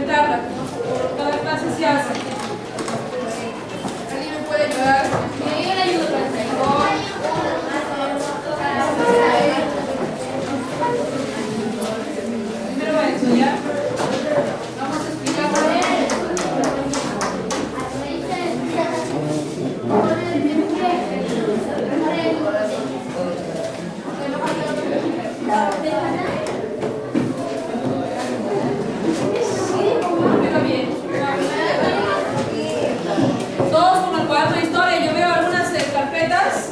completarla. Cada clase se hace. ¿Alguien me puede ayudar? Yo le ayudo para primero eso, ¿ya? Vamos a explicar. Mira bien. Todos con el cuaderno de historia. Yo veo algunas carpetas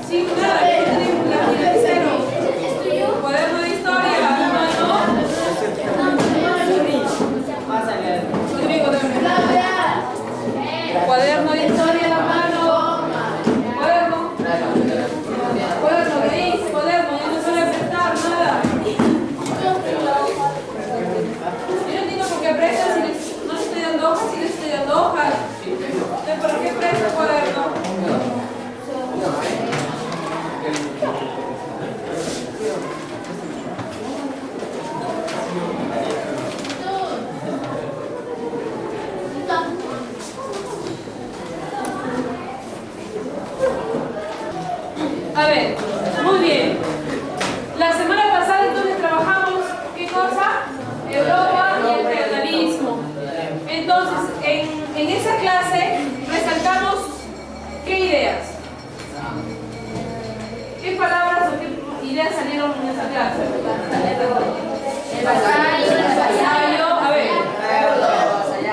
sin nada. La tiene cero. Cuaderno de historia, hermano. Rodrigo, dame. Cuaderno de historia, la mano. Cuaderno. Cuaderno, Gris, cuaderno. Ya no suele prestar nada. Yo no entiendo por qué prestan si no le estoy dando hojas, si le estoy dando hojas. Entonces, ¿por qué presta cuaderno? A ver, muy bien. La semana pasada entonces trabajamos, ¿qué cosa? Europa y el feudalismo. Entonces, en esa clase resaltamos ¿qué ideas? ¿Qué palabras o qué ideas salieron en esa clase? El vasallo.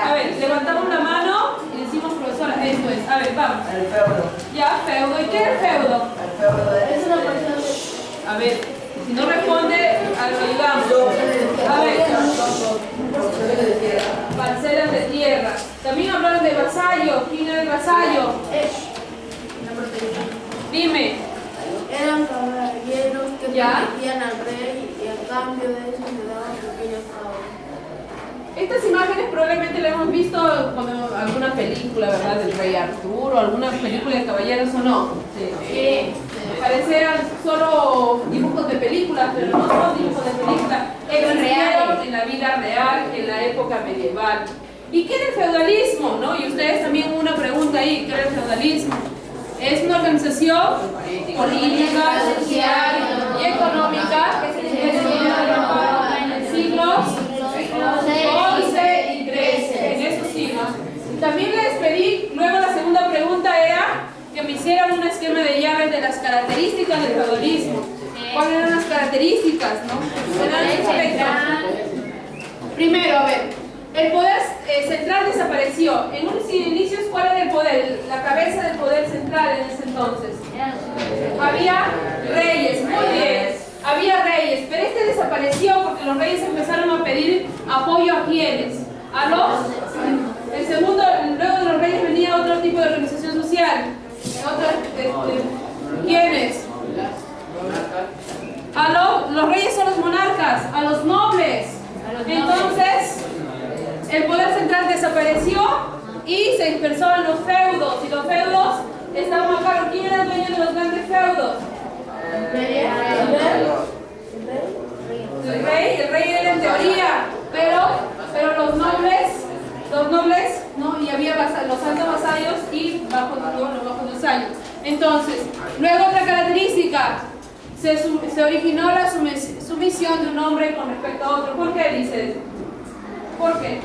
A ver, levantamos la mano y decimos, profesora, esto es. A ver, vamos. El feudo. Ya, feudo. ¿Y qué es el feudo? El feudo es una persona. A ver, si no responde, lo ayudamos. A ver, parcelas de tierra. También hablaron de vasallo. ¿Quién era el vasallo? Dime. Eran caballeros que ¿Ya? protegían al rey y a cambio de eso le daban pequeños favores. Estas imágenes probablemente las hemos visto cuando alguna película, ¿verdad? Del Rey Arturo, alguna película de caballeros o no. Sí. Parecían solo dibujos de películas, pero no son dibujos de películas. Existieron en la vida real, en la época medieval. ¿Y qué era el feudalismo? ¿No? Y ustedes también una pregunta ahí, ¿qué era el feudalismo? Es una organización política, social y económica que se desarrolló en el siglo 11 y 13, en esos siglos. También les pedí, luego la segunda pregunta era que me hicieran un esquema de llaves de las características del feudalismo. ¿Cuáles eran las características? ¿No? Eran primero, a ver, el poder central desapareció. En unos inicios, ¿cuál era el poder? La cabeza del poder central en ese entonces. Había reyes, muy bien. Había reyes, pero este desapareció porque los reyes empezaron a pedir apoyo a quienes. A los. El segundo, luego de los reyes venía otro tipo de organización social. ¿Quiénes? Los reyes son los monarcas, a los nobles. Entonces, el poder central desapareció y se dispersó en los feudos. Y los feudos estaban a cargo. ¿Quién era el dueño de los grandes feudos? El rey era en teoría, pero los nobles, ¿no? Y había los altos vasallos y los bajos vasallos. Entonces, luego otra característica, se originó la sumisión de un hombre con respecto a otro. ¿Por qué dice eso? ¿Por qué?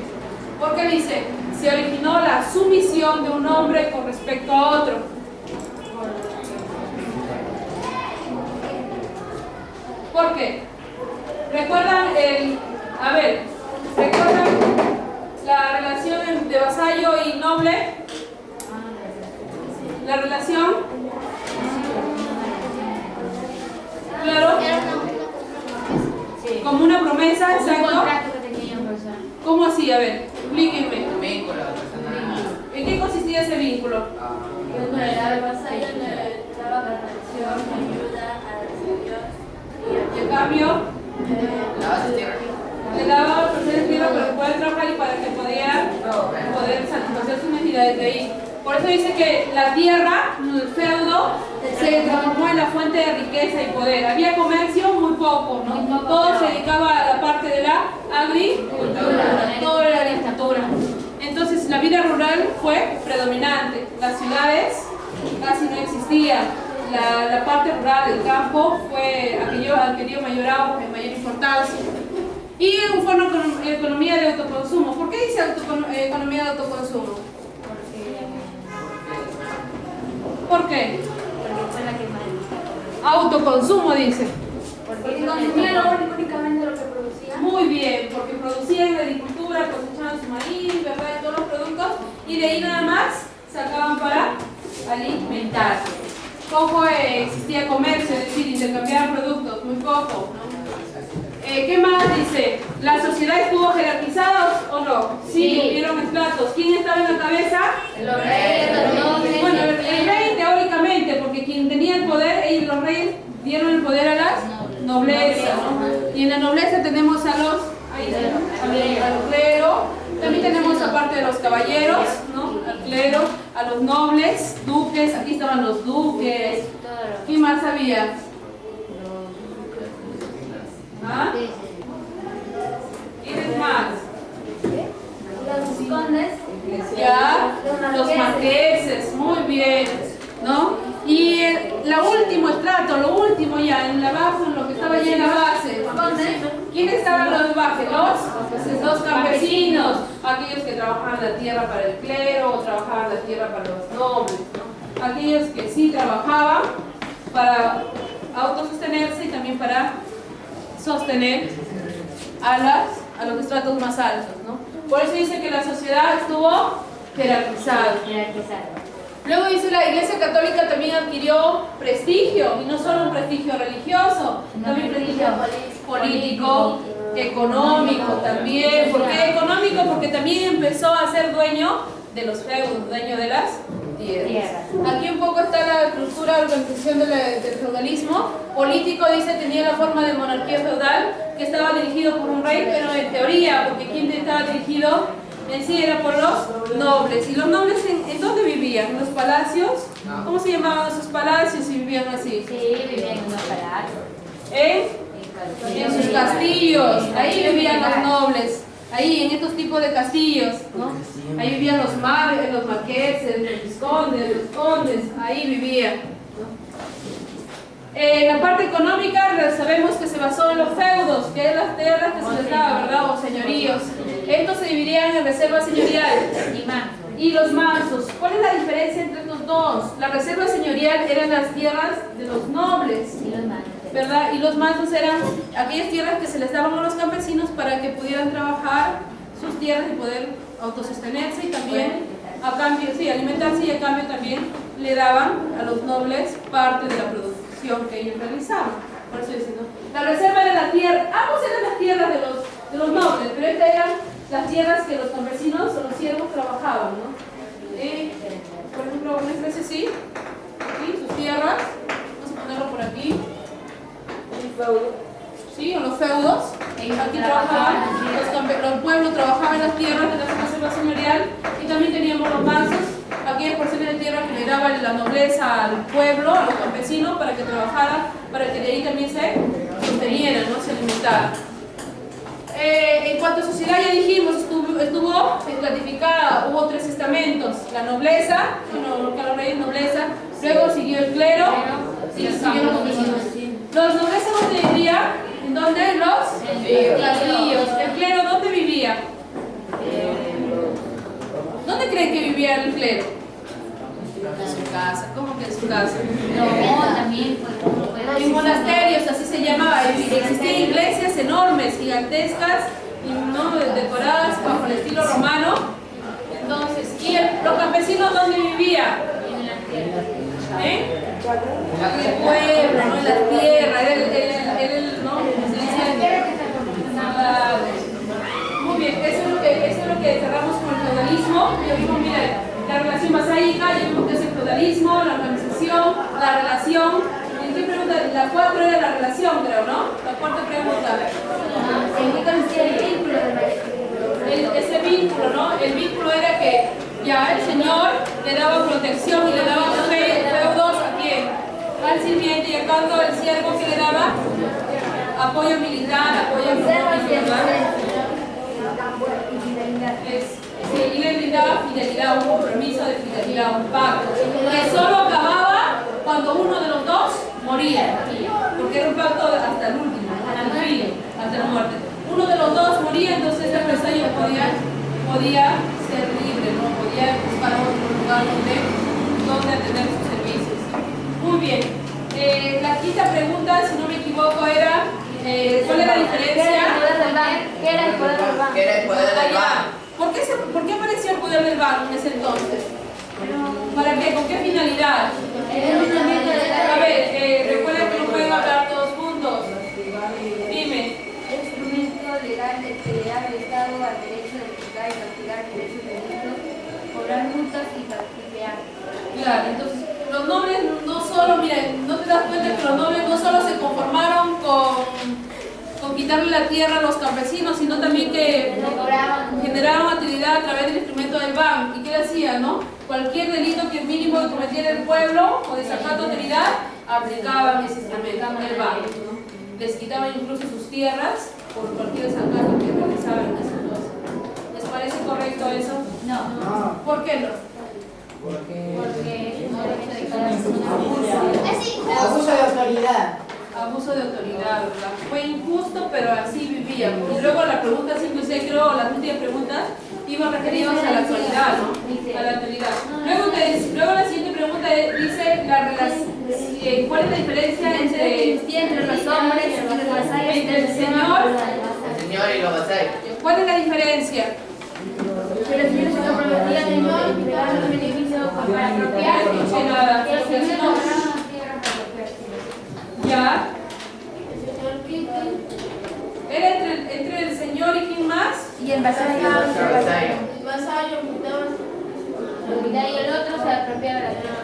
Porque dice, se originó la sumisión de un hombre con respecto a otro. ¿Por qué? ¿Recuerdan la relación de vasallo y noble? ¿La relación? Claro. Como una promesa, exacto. ¿Cómo así? A ver, explíquenme. ¿En qué consistía ese vínculo? El vasallo le daba protección, ayuda a Y a cambio, le daba ofrecer tierra para poder trabajar y para que poder satisfacer sus necesidades de ahí. Por eso dice que la tierra, el feudo, se transformó en la fuente de riqueza y poder. Había comercio muy poco, ¿no? Todo se dedicaba a la parte de la agricultura, todo era agricultura. Entonces la vida rural fue predominante. Las ciudades casi no existían. La parte rural, el campo, fue adquirió mayor auge, mayor importancia. Y fue una economía de autoconsumo. ¿Por qué dice economía de autoconsumo? ¿Por qué? Porque fue la que más. Autoconsumo, dice. Porque consumían únicamente lo que producía. Muy bien, porque producían la agricultura, cosechaban su maíz, ¿verdad? Y todos los productos, y de ahí nada más sacaban para alimentarse. Poco existía comercio, es decir, intercambiaban productos, muy poco, ¿no? ¿Qué más dice? ¿La sociedad estuvo jerarquizada o no? Sí, hubieron estratos. ¿Quién estaba en la cabeza? Los reyes, los nobles. Bueno, el rey teóricamente, porque quien tenía el poder, ellos los reyes dieron el poder a las nobleza, ¿no? Y en la nobleza tenemos a los al clero, también tenemos aparte de los caballeros, ¿no? Al clero, a los nobles, duques, aquí estaban los duques. ¿Quién más había? ¿Ah? ¿Quiénes más? Los condes. Ya, los marqueses, muy bien, ¿no? Y el último estrato, lo último ya, en la base, en lo que estaba ya en la base, ¿quiénes estaban los bajes? Los campesinos, aquellos que trabajaban la tierra para el clero o trabajaban la tierra para los nobles, ¿no? Aquellos que sí trabajaban para autosostenerse y también para sostener a los estratos más altos, ¿no? Por eso dice que la sociedad estuvo jerarquizada. Luego dice la Iglesia Católica también adquirió prestigio, y no solo un prestigio religioso, también prestigio político, económico también. ¿Por qué económico? Porque también empezó a ser dueño de los feudos, dueño de las tierras. Aquí un poco está la estructura de organización del feudalismo. Político, dice, tenía la forma de monarquía feudal, que estaba dirigido por un rey, pero en teoría, porque quien estaba dirigido en sí era por los nobles. ¿Y los nobles en dónde vivían? ¿En los palacios? ¿Cómo se llamaban esos palacios si vivían así? Sí, vivían en unos palacios. En sus castillos, ahí vivían los nobles. Ahí, en estos tipos de castillos, ¿no? Ahí vivían los marqueses, los vizcondes, los condes, ahí vivían, ¿no? La parte económica sabemos que se basó en los feudos, que es las tierras que se les daba, ¿verdad? O señoríos. Estos se dividían en reserva señorial y los mansos. ¿Cuál es la diferencia entre estos dos? La reserva señorial eran las tierras de los nobles, ¿verdad? Y los mansos eran aquellas tierras que se les daban a los campesinos para que pudieran trabajar sus tierras y poder autosostenerse y también a cambio, sí, alimentarse, y a cambio también le daban a los nobles parte de la producción que ellos realizaban. Por eso dicen, ¿no? La reserva era la tierra, ambos eran las tierras de los nobles, pero estas eran las tierras que los campesinos o los siervos trabajaban, ¿no? Por ejemplo, una especie así, aquí, sus tierras, vamos a ponerlo por aquí. ¿Sí? O los feudos. Aquí trabajaban, el pueblo trabajaba en las tierras de la reserva señorial, y también teníamos los mansos, aquellas porciones de tierra que le daba la nobleza al pueblo, a los campesinos, para que trabajaran, para que de ahí también se sostenieran, ¿no? Se alimentaran. En cuanto a sociedad, ya dijimos, estuvo estratificada, hubo 3 estamentos: la nobleza, bueno, que los reyes nobleza, luego siguió el clero y siguieron los campesinos. ¿Los nobleza dónde vivían? ¿En dónde? Los castillos. ¿El clero dónde vivía? ¿Dónde creen que vivía el clero? En su casa. ¿Cómo que en su casa? No, también En monasterios, así se llamaba. Existían iglesias enormes, gigantescas, ¿no? Decoradas bajo el estilo romano. Entonces, ¿y los campesinos dónde vivían? En el pueblo, ¿no? En la tierra, ¿no? Muy bien, eso es lo que cerramos con el feudalismo. Ya vimos, mira, la relación vasallica, ya vimos que es el feudalismo, la organización, la relación. ¿En qué pregunta? La 4 era la relación, creo, ¿no? La cuarta pregunta. ¿En qué consistía el vínculo del ese vínculo, ¿no? El vínculo era que ya el señor le daba apoyo militar, apoyo económico, ¿verdad? Sí, y le brindaba fidelidad, un compromiso de fidelidad, un pacto, que solo acababa cuando uno de los dos moría, porque era un pacto hasta el último, hasta el fin, hasta la muerte. Uno de los dos moría, entonces este empresario podía ser libre, ¿no? Podía buscar otro lugar donde atender sus servicios. Muy bien. La quinta pregunta, si no me equivoco, era ¿cuál es la diferencia? ¿Qué era el poder del banco? ¿Qué era el poder del banco? ¿Por qué apareció el poder del banco en ese entonces? ¿Para qué? ¿Con qué finalidad? A ver, recuerden que no pueden hablar todos juntos. Dime. Instrumento legal que le da al Estado al derecho de juzgar y castigar diversos delitos, cobrar multas y castigar. Claro, entonces los nobles no solo, miren, no te das cuenta que los nobles no solo se conformaron con quitarle la tierra a los campesinos, sino también que generaron utilidad a través del instrumento del ban. ¿Y qué decía, no? Cualquier delito que mínimo que cometiera el pueblo o desacato de autoridad, aplicaban ese instrumento, el ban, ¿no? Les quitaban incluso sus tierras por cualquier desacato que realizaban en ese entonces. ¿Les parece correcto eso? No. ¿Por qué no? Porque no derecho de cada persona. Abuso de autoridad. Abuso de autoridad, ¿verdad? Fue injusto, pero así vivía. Y luego la pregunta 5 y 6, creo, las últimas preguntas, iban referidos a la actualidad, ¿no? A la actualidad. Luego la siguiente pregunta dice, ¿cuál es la diferencia entre los hombres y los vasallos entre el señor? El señor y los vasallos. ¿Cuál es la diferencia? Que los señores se comprometían en multiplicar los beneficios para apropiarse. No escuché nada. Que los señores compraban la tierra para apropiarse. ¿Ya? ¿Era entre el señor y quién más? Y el vasallo. El vasallo, Y el otro se apropiaba de la tierra.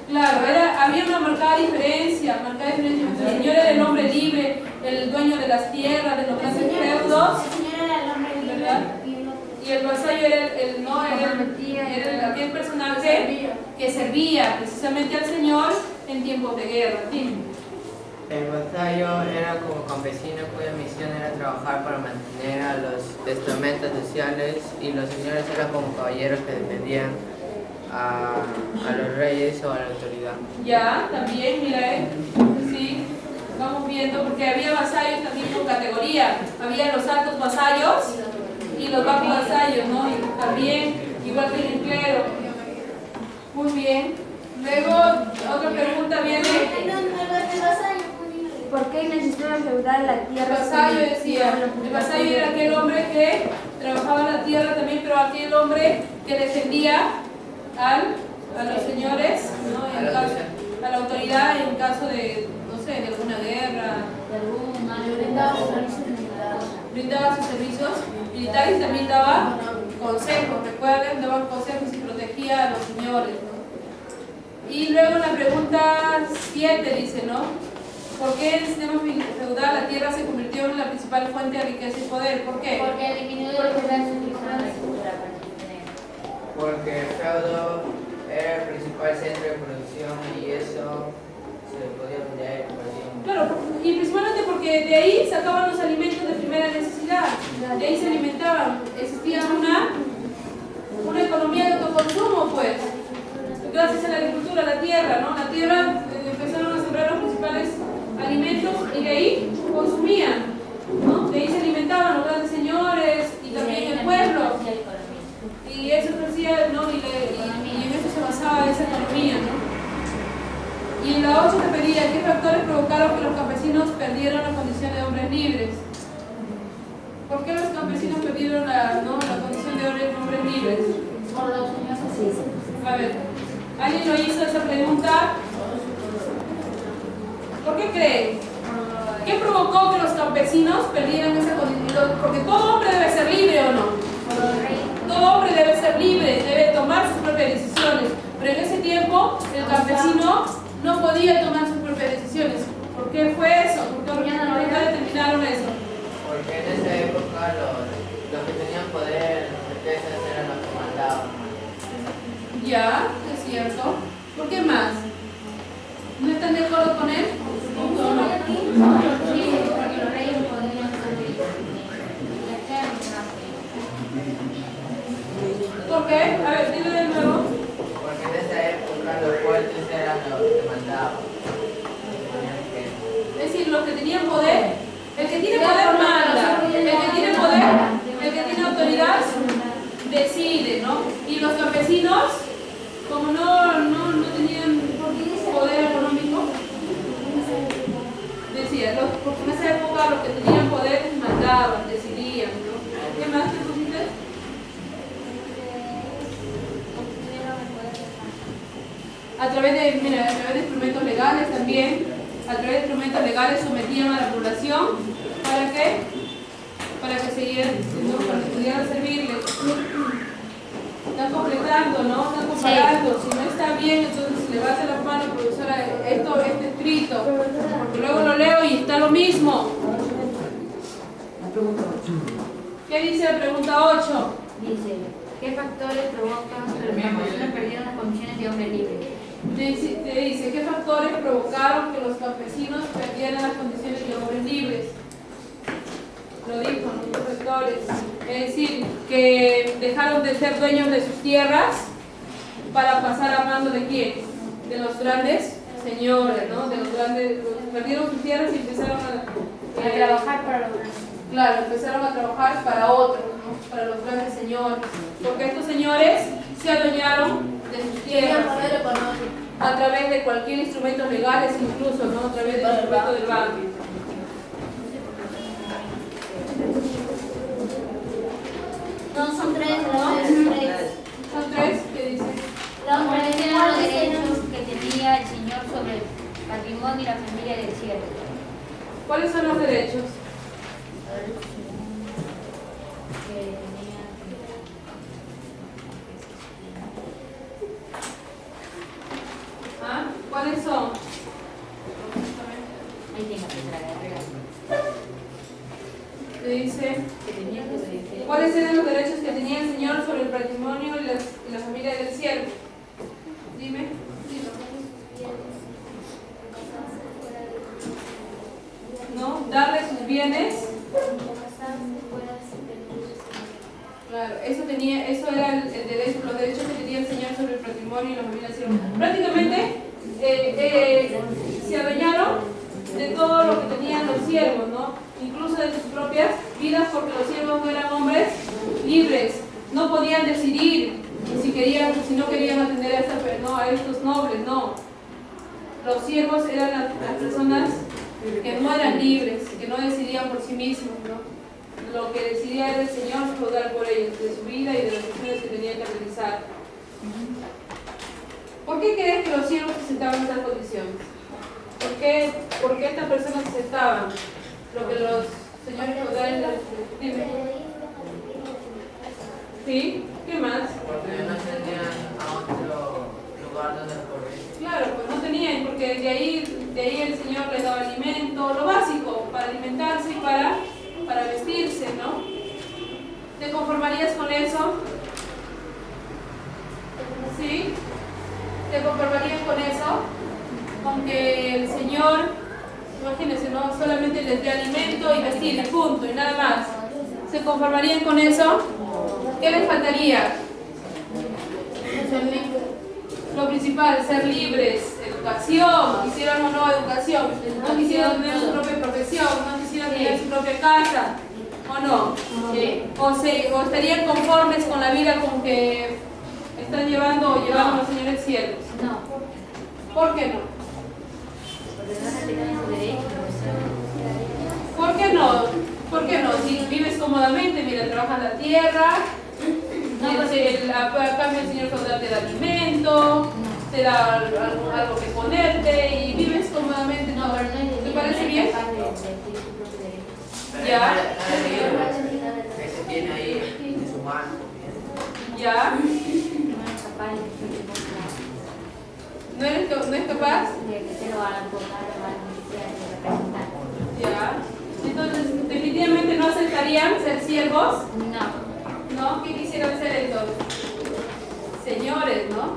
Claro, había una marcada diferencia entre el señor era el hombre libre, el dueño de las tierras, de los grandes feudos, El señor era el hombre libre. ¿verdad? Y el vasallo era aquel personaje que servía precisamente al señor en tiempos de guerra. Dime. El vasallo era como campesino cuya misión era trabajar para mantener a los estamentos sociales, y los señores eran como caballeros que defendían a los reyes o a la autoridad. Ya, también, mira, sí, vamos viendo, porque había vasallos también con categoría. Había los altos vasallos y los bajos vasallos, ¿no? Y también, igual que el clero. Muy bien. Luego, otra pregunta viene. ¿Por qué en el sistema feudal la El tierra? vasallo decía, el vasallo era aquel hombre que trabajaba la tierra también, pero aquel hombre que defendía a los señores, ¿no? A la autoridad en caso de, no sé, de alguna guerra, brindaba sus servicios militares y también daba consejos, recuerden, daban consejos y protegía a los señores, ¿no? Y luego la pregunta 7 dice, ¿no? ¿Por qué en el sistema feudal la tierra se convirtió en la principal fuente de riqueza y poder? ¿Por qué? Porque disminuyó la Porque el feudo era el principal centro de producción y eso se podía vender por bien. Claro, y principalmente porque de ahí sacaban los alimentos de primera necesidad, de ahí se alimentaban, existía una economía de autoconsumo, pues, gracias a la agricultura, la tierra, ¿no? La tierra empezaron a sembrar los principales alimentos y de ahí consumían, ¿no? De ahí se alimentaban los grandes señores y también el pueblo, y eso hacía, ¿no? Y en eso se basaba esa economía, ¿no? Y en la 8 te pedía, ¿qué factores provocaron que los campesinos perdieran la condición de hombres libres? ¿Por qué los campesinos perdieron la condición de hombres libres? Por los señores así. A ver, ¿alguien lo hizo esa pregunta? ¿Por qué creen? ¿Qué provocó que los campesinos perdieran esa condición? Porque todo hombre debe ser libre, ¿o no? Todo hombre debe ser libre, debe tomar sus propias decisiones. Pero en ese tiempo el campesino no podía tomar sus propias decisiones. ¿Por qué fue eso? ¿Por qué determinaron eso? Porque en esa época los que tenían poder, riquezas, eran los que mandaban. Ya, es cierto. ¿Por qué más? ¿No están de acuerdo con él? o no? Sí, porque los reyes podían servir. ¿Por qué? A ver, dile de nuevo. Porque en esa época los fuertes eran los que mandaban. Es decir, los que tenían poder, el que tiene poder manda, el que tiene poder, el que tiene autoridad, decide, ¿no? Y los campesinos, como no tenían poder económico, decía, porque en esa época los que tenían poder mandaban, decidían, ¿no? ¿Qué más te pusiste? A través de instrumentos legales también, a través de instrumentos legales sometían a la población, ¿para qué? Para que siguieran, ¿no? Para que pudieran servirles. Están completando, ¿no? Están comparando. Si no está bien, entonces levante la mano, profesora, esto está escrito, porque luego lo leo y está lo mismo. ¿Qué dice la pregunta 8? Dice, ¿qué factores provocan que los campesinos perdieran las condiciones de hombre libre? Te dice, ¿qué factores provocaron que los campesinos perdieran las condiciones de hombres libres? Lo dijo, ¿no? Los factores. Es decir, que dejaron de ser dueños de sus tierras para pasar a mando de quién? De los grandes señores, ¿no? De los grandes, perdieron sus tierras y empezaron a trabajar para los grandes. Claro, empezaron a trabajar para otros, ¿no? Para los grandes señores. Porque estos señores se adueñaron de sus tierras a través de cualquier instrumento legales, incluso, ¿no? A través del instrumento del banco. No, son tres, son tres. Son tres, ¿qué dice? ¿Cuáles eran los derechos que tenía el señor sobre el patrimonio y la familia del cielo? ¿Cuáles son los derechos? ¿Ah? ¿Cuáles son? Ahí tengo que traer. ¿Qué dice? ¿Cuáles eran los derechos que tenía el señor sobre el patrimonio y la familia del cielo? Dime. ¿No? Darle sus bienes. Claro, eso era el derecho, los derechos que tenía el señor sobre el patrimonio y la familia del cielo. Prácticamente se adueñaron de todo lo que tenían los siervos, ¿no? Incluso de sus propias vidas, porque los siervos no eran hombres libres, no podían decidir si no querían atender a estos nobles, no. Los siervos eran las personas que no eran libres, que no decidían por sí mismos, ¿no? Lo que decidía era el Señor juzgar por ellos, de su vida y de las acciones que tenían que realizar. ¿Por qué crees que los siervos aceptaban esas condiciones? ¿Por qué estas personas aceptaban lo que los señores feudales les dime? ¿Sí? ¿Qué más? Porque no tenían a otro lugar donde correr. Claro, pues no tenían, porque de ahí el Señor les daba alimento, lo básico, para alimentarse y para vestirse, ¿no? ¿Te conformarías con eso? ¿Sí? ¿Te conformarías con eso? Con que el Señor, imagínense, no solamente les dé alimento y vestir, y punto, y nada más. ¿Se conformarían con eso? ¿Qué les faltaría? Lo principal, ser libres, educación, quisieran o no educación, no quisieran tener su propia profesión, no quisieran tener su propia casa, ¿o no? Sí. O estarían conformes con la vida con que están llevando o llevaban los señores siervos. No, ¿Por qué no? porque no respetan sus derechos. ¿Por qué no? ¿Por qué no? Si vives cómodamente, mira, trabajas la tierra, no, a cambio el señor feudal te da alimento, te da algo que ponerte y vives cómodamente. No, pero no es ¿Te parece bien? Pero Ya. ese tiene ahí en su mano. ¿Ya? ¿No es capaz? ¿Ya? Entonces, definitivamente no aceptarían ser siervos. ¿No? ¿Qué quisieran ser entonces? Señores, ¿no?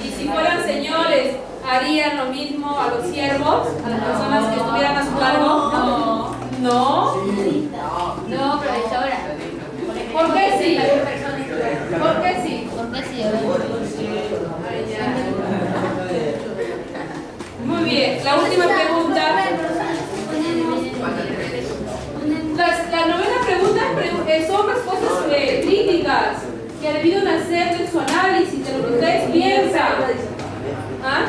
Y si fueran señores, harían lo mismo a los siervos, a las personas que estuvieran a su cargo? No. ¿No? No, profesora. ¿Por qué sí? ¿Por qué sí? Porque sí, Ay, ya. Muy bien, la última pregunta. La novena pregunta son respuestas críticas que debieron hacer de su análisis, de lo que ustedes piensan. ¿Ah?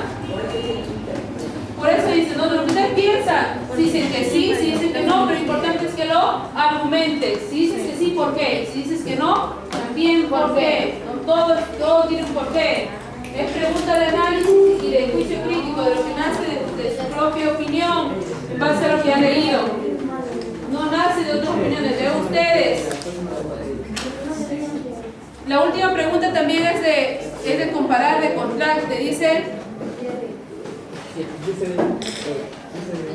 Por eso dicen, no, de lo que ustedes piensan. Si dicen que sí, si dicen que no, pero lo importante es que lo argumentes. Si dices que sí, ¿por qué? Si dices que no, también ¿por qué? Todo tiene un porqué. Es pregunta de análisis y de juicio crítico, de lo que nace de su propia opinión, en base a lo que han leído. No nace de otras opiniones, de ustedes. La última pregunta también es de comparar, de contraste. Dice: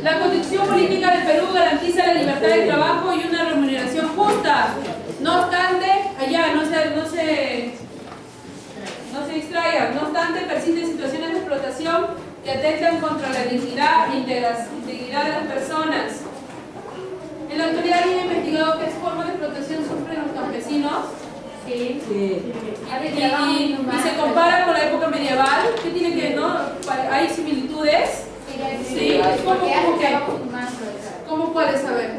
la Constitución Política del Perú garantiza la libertad de trabajo y una remuneración justa. No obstante, allá no se distraigan, no obstante persisten situaciones de explotación que atentan contra la dignidad e integridad de las personas. En la actualidad ¿alguien ha investigado qué forma de explotación sufren los campesinos? Sí. Y se compara con la época medieval. ¿Qué tiene que ver, no? ¿Hay similitudes? Sí. ¿Cómo cuáles? A ver.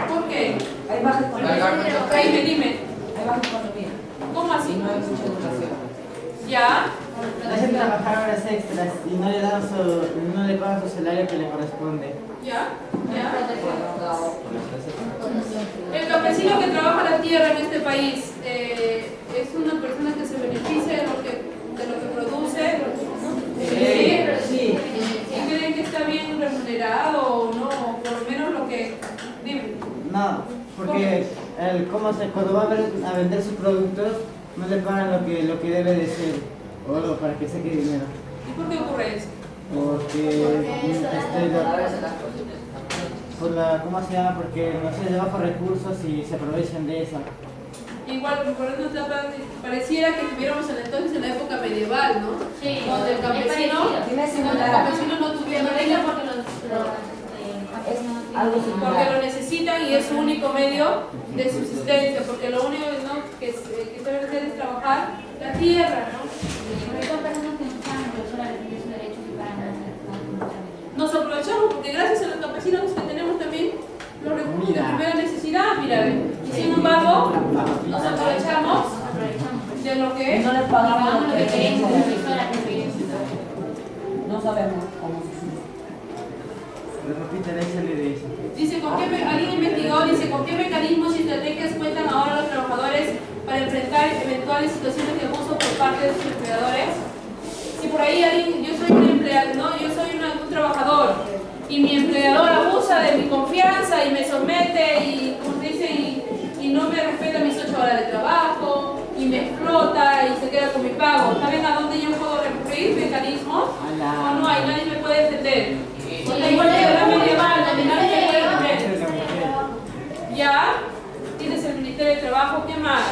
¿Por qué? Hay baja economía. Dime. Hay baja economía. ¿Cómo así? Y no hay mucha educación. ¿Ya? Hacen trabajar horas extras y no le pagan su salario que le corresponde. ¿Ya? El campesino que trabaja la tierra en este país es una persona que se beneficia de lo que produce. Sí. ¿Y creen que está bien remunerado o no? O por lo menos lo que... Dime. No, porque cuando va a vender sus productos no le pagan lo que debe de ser o algo para que saque dinero. ¿Y por qué ocurre eso? ¿Cómo se llama? Porque no sé, de bajos recursos y se aprovechan de eso. Igual, por eso pareciera que estuviéramos entonces en la época medieval, ¿no? Sí. Donde el campesino no tuviera Algo porque similar. lo necesitan y es su único medio de subsistencia, porque lo único que deben hacer es trabajar la tierra, ¿no? Son personas que no saben profesora defender sus derechos y para no Nos aprovechamos porque gracias a los campesinos que tenemos también los recursos de primera necesidad, mira, y sin embargo nos aprovechamos de lo que No les pagamos lo que queremos, queremos. profesora, que queremos. No sabemos cómo se sube. Repiten, échale de eso. dice alguien investigó, dice con qué mecanismos y estrategias cuentan ahora los trabajadores para enfrentar eventuales situaciones de abuso por parte de sus empleadores. Si por ahí yo soy un empleado, ¿no? Yo soy un trabajador y mi empleador abusa de mi confianza y me somete y, como se dice, y no me respeta mis 8 horas de trabajo y me explota y se queda con mi pago. ¿Saben a dónde yo puedo recurrir? ¿Mecanismos? O no hay, nadie me puede defender. Igual que la medieval, donde nadie me puede defender. ¿Ya? Tienes el Ministerio de Trabajo, ¿qué más?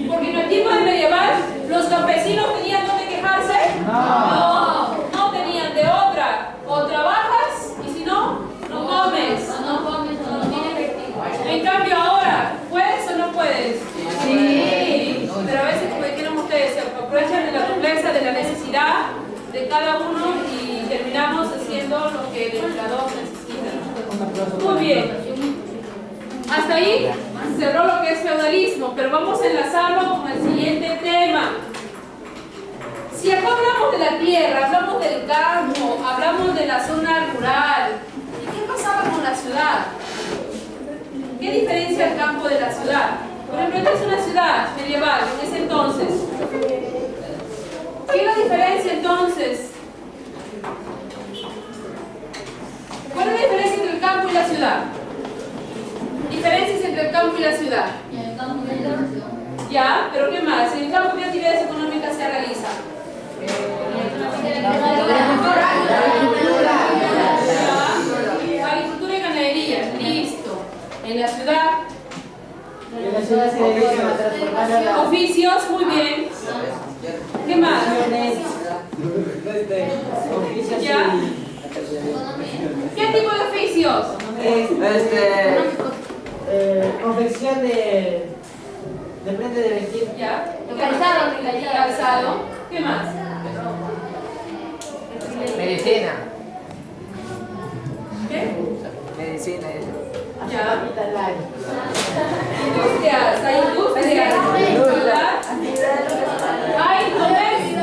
Porque en el tiempo de medieval, los campesinos tenían donde quejarse. No tenían de otra. O trabajas y si no, no comes. No tiene efectivo. En cambio ahora, ¿puedes o no puedes? Sí. Pero a veces, como dijeron ustedes, se aprovechan de la nobleza, de la necesidad de cada uno y terminamos haciendo lo que el empleador necesita. Muy bien. Hasta ahí cerró lo que es feudalismo, pero vamos a enlazarlo con el siguiente tema. Si acá hablamos de la tierra, hablamos del campo, hablamos de la zona rural, ¿y qué pasaba con la ciudad? ¿Qué diferencia el campo de la ciudad? Por ejemplo, esta es una ciudad medieval en ese entonces. ¿Qué es la diferencia entonces? ¿Cuál es la diferencia entre el campo y la ciudad? Diferencias entre el campo y la ciudad. Ya, pero ¿qué más? En el campo, ¿qué actividades económicas se realizan? Agricultura y ganadería, listo. En la ciudad, En la ciudad se dedican a transformar a la... oficios, muy bien. ¿Qué más? Oficios ¿Ya? ¿Qué tipo de oficios? confección de prenda de vestir. ¿Ya? Calzado. Calzado. ¿Qué más? Medicina. ¿Qué? Medicina. Ya. Industrias, hay industrias, ¿verdad? Hay comercio,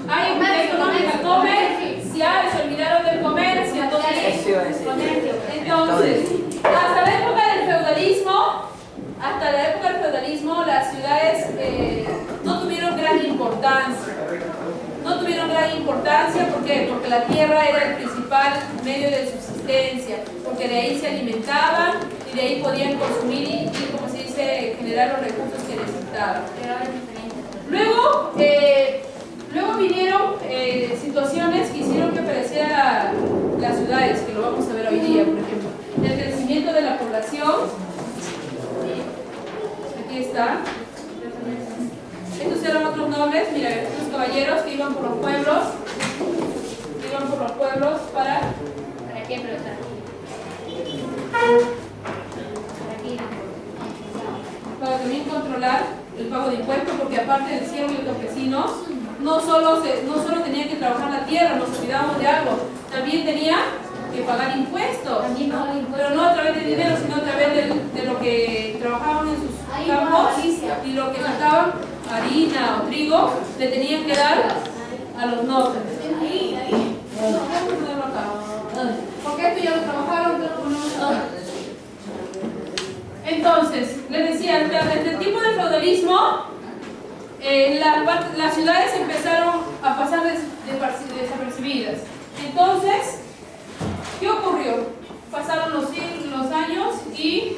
hay actividad económica, comercial, se olvidaron del comercio, entonces, hasta la época del feudalismo, las ciudades no tuvieron gran importancia. No tuvieron gran importancia, ¿por qué? Porque la tierra era el principal medio de subsistencia, porque de ahí se alimentaban y de ahí podían consumir y como se dice, generar los recursos que necesitaban. Luego vinieron situaciones que hicieron que aparecieran las ciudades, que lo vamos a ver hoy día, por ejemplo. El crecimiento de la población, aquí está. Estos eran otros nobles, mira, estos caballeros que iban por los pueblos, para qué, profesor? para también controlar el pago de impuestos, porque aparte del siervo y los campesinos, no solo tenían que trabajar la tierra, nos olvidamos de algo, también tenían que pagar impuestos, pero no a través de dinero, sino a través de lo que trabajaban en sus campos y lo que sacaban, harina o trigo, le tenían que dar a los nobles. Porque esto ya lo trabajaron. Entonces, les decía, desde el tipo de feudalismo, las ciudades empezaron a pasar desapercibidas. Entonces, ¿qué ocurrió? Pasaron los años y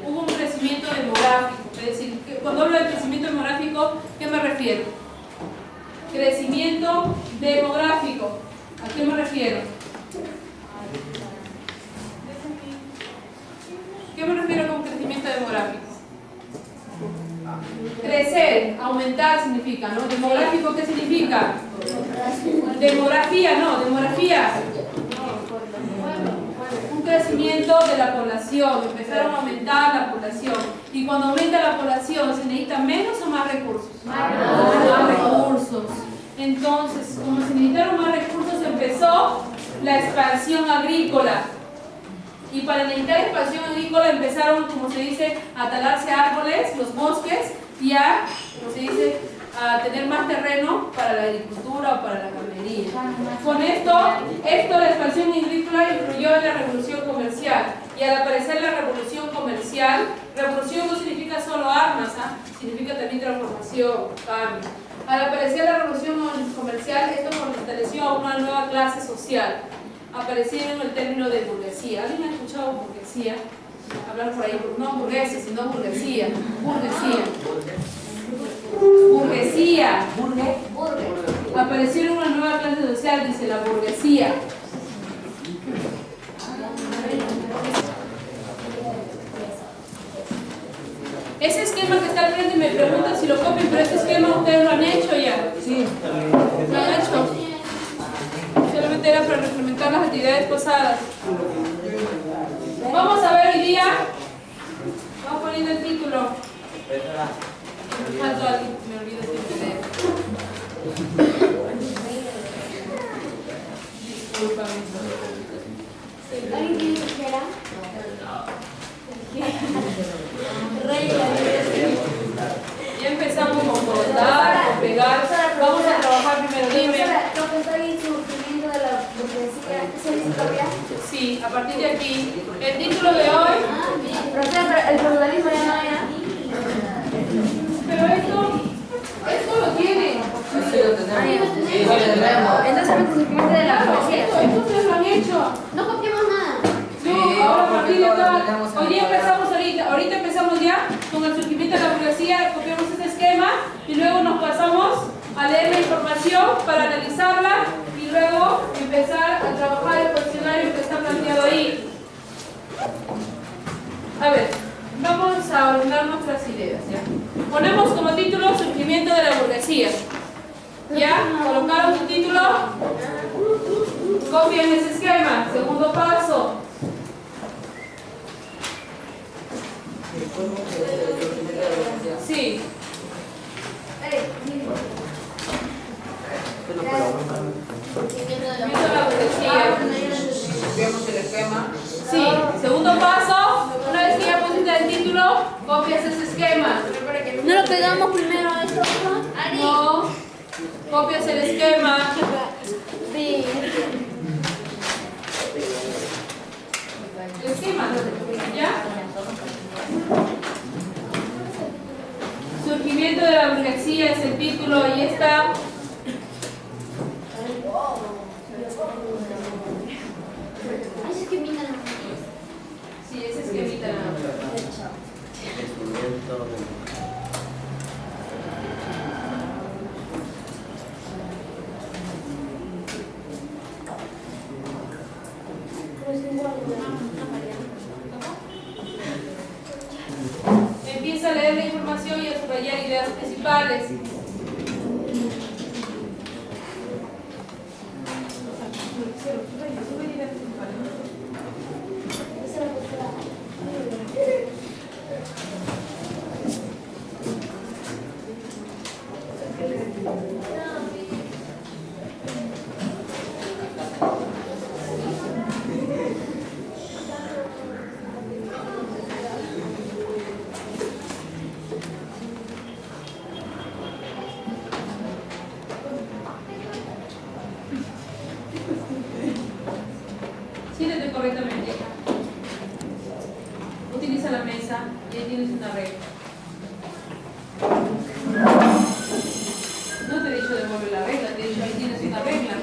hubo un crecimiento demográfico. Es decir, cuando hablo de crecimiento demográfico, ¿qué me refiero? Crecimiento demográfico. ¿A qué me refiero? ¿Qué me refiero con crecimiento demográfico? Crecer, aumentar significa, ¿no? Demográfico, ¿qué significa? Demografía, no, demografía. Un crecimiento de la población, empezaron a aumentar la población. Y cuando aumenta la población, ¿se necesitan menos o más recursos? Más recursos. Entonces, como se necesitaron más recursos, empezó la expansión agrícola. Y para necesitar expansión agrícola empezaron, como se dice, a talarse árboles, los bosques, y a, como se dice, a tener más terreno para la agricultura o para la ganadería. Con esto la expansión agrícola influyó en la revolución comercial. Y al aparecer la revolución comercial, revolución no significa solo armas, significa también transformación, cambio. Al aparecer la revolución comercial, esto fortaleció a una nueva clase social. Aparecieron el término de burguesía. ¿Alguien ha escuchado burguesía? Hablar por ahí, no burgueses, sino burguesía. Burguesía. Aparecieron una nueva clase social, dice la burguesía. Ese esquema que está al frente me pregunta si lo copian, pero ese esquema ustedes lo han hecho ya. Sí. Lo han hecho. Solamente era para implementar las actividades pasadas. Vamos a ver hoy día. Vamos poniendo el título. Me olvido siempre leer. Discúlpame. ¿Alguien quiere esperar? Ya empezamos con cortar, con pegar. Vamos a trabajar primero. Dime. Profesor, ¿y surgimiento de la burguesía se dice todavía? Sí, a partir de aquí. El título de hoy. Profesor, el feudalismo ya no era. Pero esto lo tienen. Sí, lo tenemos. Sí, lo tenemos. Entonces el surgimiento de la burguesía. Esto ustedes lo han hecho. No copiamos nada. No, ahora a partir de acá. Hoy día empezamos ahorita empezamos ya con el surgimiento de la burguesía, copiamos ese esquema y luego nos pasamos a leer la información para analizarla y luego empezar a trabajar el cuestionario que está planteado ahí. A ver, vamos a ordenar nuestras ideas, ¿ya? Ponemos como título surgimiento de la burguesía. ¿Colocaron su título? Copien ese esquema. Segundo paso. Sí. Comienza la burguesía. Copiamos el esquema. Sí. Segundo paso. Una vez que ya pusiste el título, copias ese esquema. ¿No lo pegamos primero a eso? No. Copias el esquema. Sí. El esquema. ¿Ya? Surgimiento de la burguesía es el título. Ahí está. Sí, ese esquemita nada más. Empieza a leer la información y a subrayar ideas principales. Siéntate correctamente. Utiliza la mesa y ahí tienes una regla. No te he dicho devuelve la regla, te he dicho ahí tienes una regla.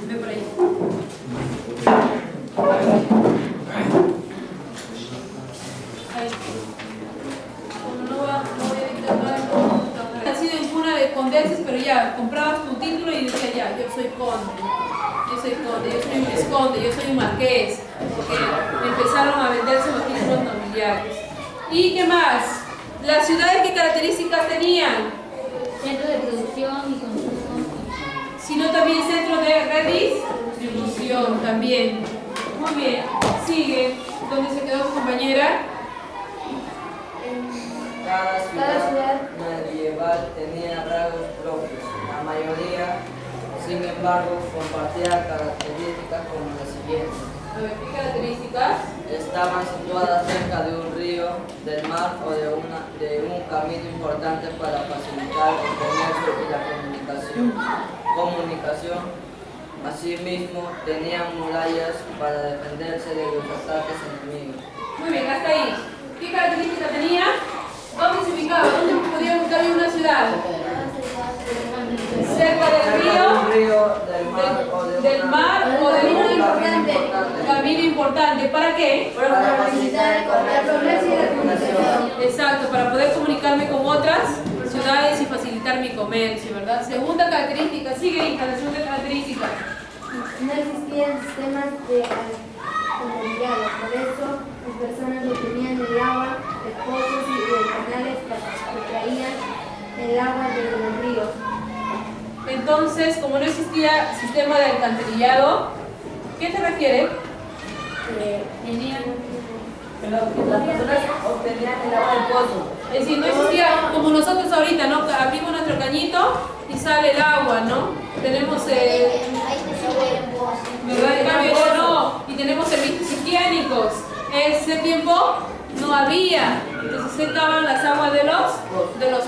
Ve por ahí. Ahí. Como no voy a dictar nada, no. Ha sido en cuna de condeses, pero ya comprabas tu título y decía ya, yo soy conde. Yo soy conde, yo soy un visconde, yo soy un marqués. Porque empezaron a venderse los títulos nobiliarios. ¿Y qué más? ¿Las ciudades qué características tenían? Centro de producción y consumo. Sino también centro de redistribución también. Muy bien. Sigue. ¿Dónde se quedó tu compañera? Cada ciudad medieval tenía rasgos propios. La mayoría, sin embargo, compartía características como las siguientes. A ver, ¿qué características? Estaban situadas cerca de un río, del mar o de un camino importante para facilitar el comercio y la comunicación. Asimismo, tenían murallas para defenderse de los ataques enemigos. Muy bien, hasta ahí. ¿Qué características tenía? ¿Dónde se ubicaba? ¿Dónde podía ubicar en una ciudad? Cerca del río, del mar o de un camino importante. ¿Para qué? Para facilitar el comercio y la comunicación. Exacto, para poder comunicarme con otras ciudades y facilitar mi comercio, ¿verdad? Segunda característica, sigue hija, la segunda característica. No existían sistemas de alcantarillado, por eso las personas obtenían el agua de pozos y de canales que traían el agua de los ríos. Entonces, como no existía sistema de alcantarillado, ¿qué te refiere? Tenían Que las personas obtenían el agua del pozo. Es decir, no existía como nosotros ahorita, ¿no? Abrimos nuestro cañito y sale el agua, ¿no? Tenemos ¿verdad? En cambio ya no, y tenemos servicios higiénicos. Ese tiempo no había, entonces sacaban las aguas de los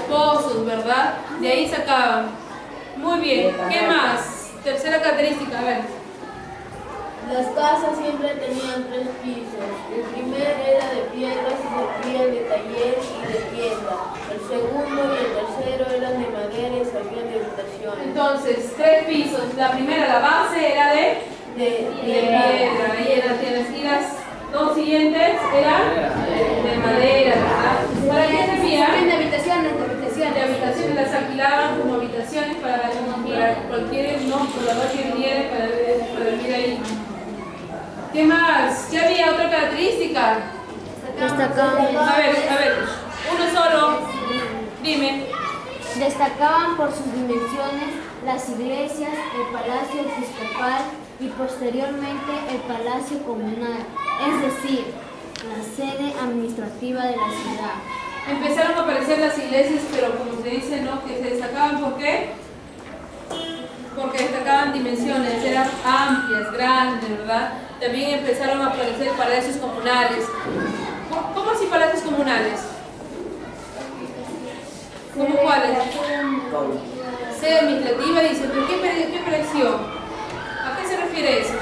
pozos, ¿verdad? De ahí sacaban. Muy bien, ¿qué más? Tercera característica, a ver. Las casas siempre tenían 3 pisos. El primer era de piedras y servían de taller y de tienda. El segundo y el tercero eran de madera y servían de habitaciones. Entonces, 3 pisos. La primera, la base era de de piedra, ahí las tienes. Y las dos siguientes eran de madera, ¿verdad? ¿Para qué servían? De habitaciones, de habitaciones. De habitaciones, las alquilaban como habitaciones para cualquier poblador que viniera para vivir ahí. ¿Qué más? ¿Qué había otra característica? A ver, uno solo. Dime. Destacaban por sus dimensiones las iglesias, el palacio episcopal y posteriormente el palacio comunal, es decir, la sede administrativa de la ciudad. Empezaron a aparecer las iglesias, pero como se dice, ¿no? Que se destacaban, ¿por qué? Porque destacaban dimensiones, eran amplias, grandes, ¿verdad? También empezaron a aparecer palacios comunales. ¿Cómo así palacios comunales? ¿Cómo cuáles? Sede administrativa, dice, ¿pero qué pareció? ¿A qué se refiere eso?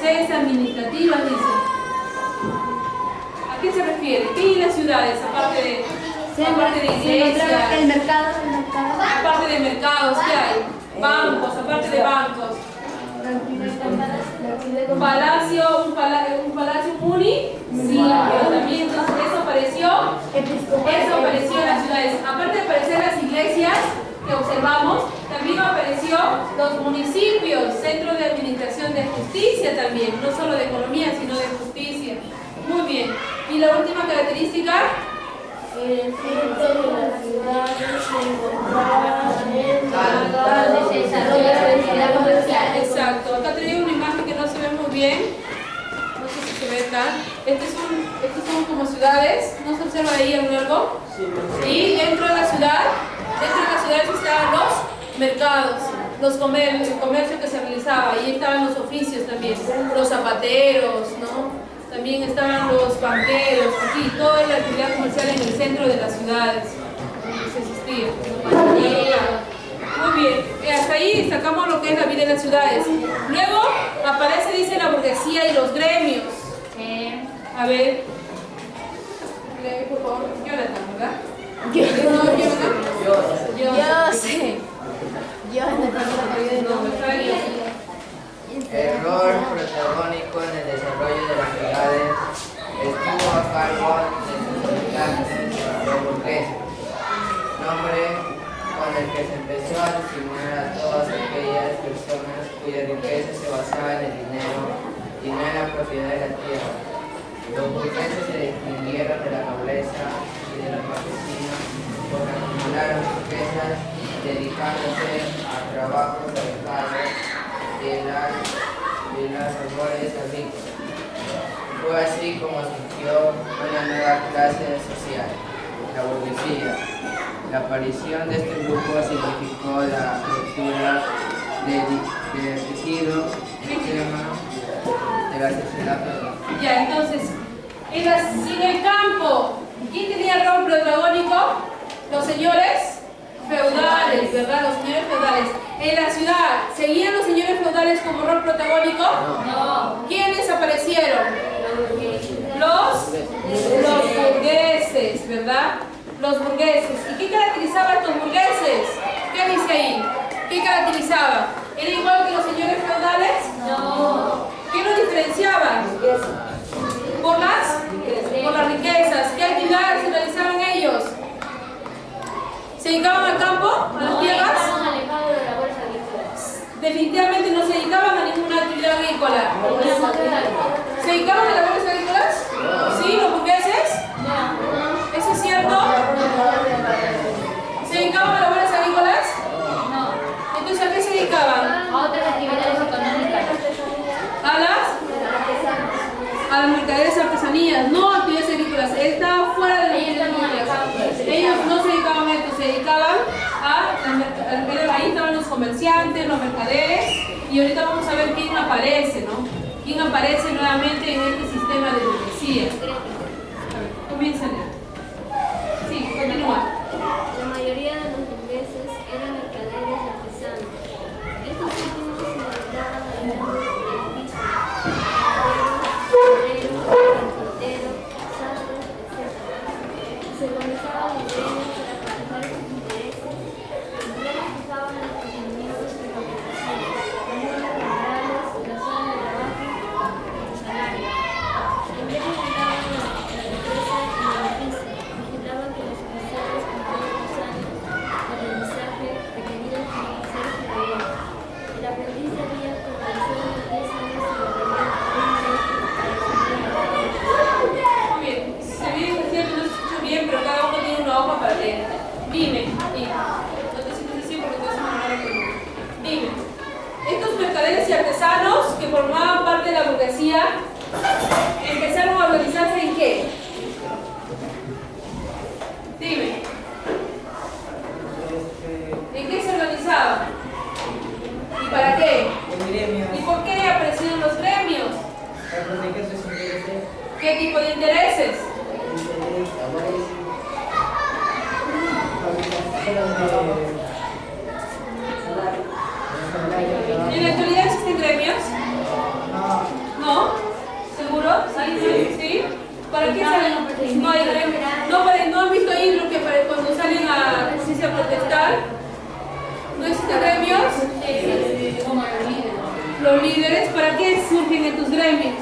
Sedes administrativas, dice. ¿A qué se refiere? ¿Qué hay en las ciudades, aparte de iglesias? El mercado. Aparte de mercados, ¿qué hay? Bancos, aparte de bancos. Un palacio municipio también, entonces eso apareció en las ciudades. Aparte de aparecer las iglesias que observamos, también apareció los municipios, centros de administración de justicia también, no solo de economía, sino de justicia. Muy bien. Y la última característica, el centro de la ciudad se encontraba en el desarrollo de la actividad comercial. exacto. Acá tenemos una imagen que no se ve muy bien. No sé si se ve acá. Estos son como ciudades. ¿No se observa ahí a lo largo? Sí. Dentro de la ciudad, estaban los mercados, el comercio que se realizaba. Ahí estaban los oficios también, los zapateros, ¿no? También estaban los banqueros, aquí, toda la actividad comercial en el centro de las ciudades, donde se existía. Muy bien, hasta ahí sacamos lo que es la vida en las ciudades. Luego aparece, dice, la burguesía y los gremios. A ver, por favor, Jonathan, ¿verdad? Yo sé. El rol protagónico en el desarrollo de las ciudades estuvo a cargo de sus habitantes, los burgueses, nombre con el que se empezó a designar a todas aquellas personas cuya riqueza se basaba en el dinero y no en la propiedad de la tierra. Los burgueses se distinguieron de la nobleza y de los campesinos porque acumularon riquezas dedicándose a trabajos agrícolas y las labores agrícolas. Fue así como surgió una nueva clase social, la burguesía. La aparición de este grupo significó la ruptura del tejido sistema de la sociedad. Ya, entonces, en el campo, ¿quién tenía el rol protagónico? Los señores feudales, ¿verdad? Los señores feudales. En la ciudad, ¿seguían los señores feudales como rol protagónico? No. ¿Quiénes aparecieron? Los burgueses, ¿verdad? Los burgueses. ¿Y qué caracterizaba a estos burgueses? ¿Qué dice ahí? ¿Qué caracterizaba? ¿Era igual que los señores feudales? No. ¿Qué los diferenciaban? Por las riquezas. ¿Qué actividades realizaban ellos? ¿Se dedicaban al campo? ¿A las tierras? Estaban alejados de labores agrícolas. Definitivamente no se dedicaban a ninguna actividad agrícola. ¿Se dedicaban a labores agrícolas? ¿Sí? ¿Los burgueses? No. ¿Eso es cierto? ¿Se dedicaban a labores agrícolas? No. Entonces, ¿a qué se dedicaban? A otras actividades económicas. A las mercaderes artesanías, no actividades agrícolas. Estaba fuera de las actividades agrícolas. Ellos no se dedicaban a esto, se dedicaban ahí estaban los comerciantes, los mercaderes, y ahorita vamos a ver quién aparece, ¿no? Quién aparece nuevamente en este sistema de burguesía. A ver, comienza a leer. Sí, continúa. La mayoría de los burgueses eran mercaderes y artesanos. Estos últimos se dedicaban al mundo del oficio, carpintero, sastres, etc. Se organizaban en gremios para trabajar sus intereses Dime, no te sientes así porque te vas a enamorar conmigo. Dime, estos mercaderes y artesanos que formaban parte de la burguesía empezaron a organizarse ¿en qué? Dime. ¿En qué se organizaban? ¿Y para qué? ¿Y por qué aparecieron los gremios? ¿Qué tipo de intereses? ¿En la actualidad existen gremios? No. ¿Seguro? ¿Sí? ¿Para qué salen? No hay gremios. ¿No han visto ahí lo que cuando salen a justicia a protestar? ¿No existen gremios? Los líderes, ¿para qué surgen estos gremios?